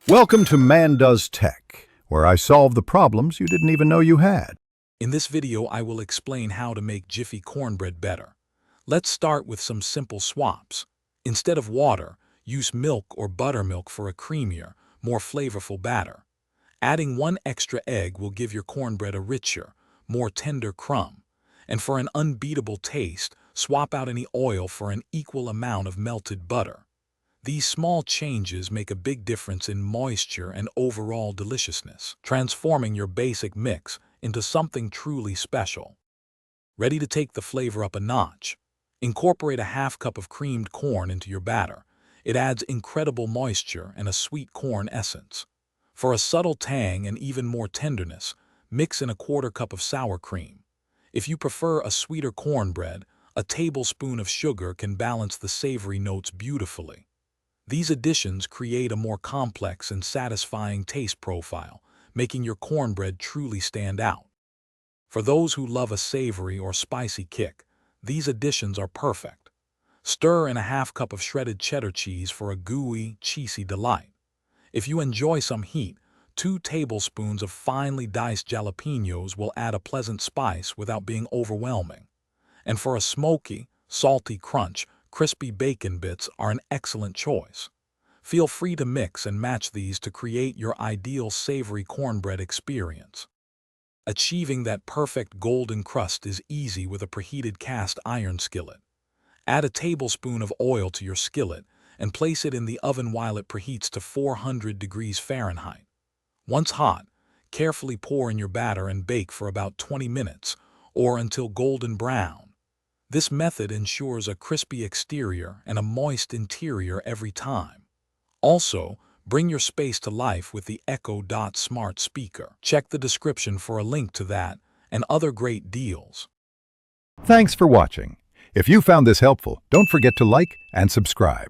Welcome to Man Does Tech, where I solve the problems you didn't even know you had. In this video, I will explain how to make Jiffy Cornbread better. Let's start with some simple swaps. Instead of water, use milk or buttermilk for a creamier, more flavorful batter. Adding 1 extra egg will give your cornbread a richer, more tender crumb. And for an unbeatable taste, swap out any oil for an equal amount of melted butter. These small changes make a big difference in moisture and overall deliciousness, transforming your basic mix into something truly special. Ready to take the flavor up a notch? Incorporate a half cup of creamed corn into your batter. It adds incredible moisture and a sweet corn essence. For a subtle tang and even more tenderness, mix in a 1/4 cup of sour cream. If you prefer a sweeter cornbread, a tablespoon of sugar can balance the savory notes beautifully. These additions create a more complex and satisfying taste profile, making your cornbread truly stand out. For those who love a savory or spicy kick, these additions are perfect. Stir in a half cup of shredded cheddar cheese for a gooey, cheesy delight. If you enjoy some heat, 2 tablespoons of finely diced jalapenos will add a pleasant spice without being overwhelming. And for a smoky, salty crunch, crispy bacon bits are an excellent choice. Feel free to mix and match these to create your ideal savory cornbread experience. Achieving that perfect golden crust is easy with a preheated cast iron skillet. Add a tablespoon of oil to your skillet and place it in the oven while it preheats to 400 degrees Fahrenheit. Once hot, carefully pour in your batter and bake for about 20 minutes or until golden brown. This method ensures a crispy exterior and a moist interior every time. Also, bring your space to life with the Echo Dot smart speaker. Check the description for a link to that and other great deals. Thanks for watching. If you found this helpful, don't forget to like and subscribe.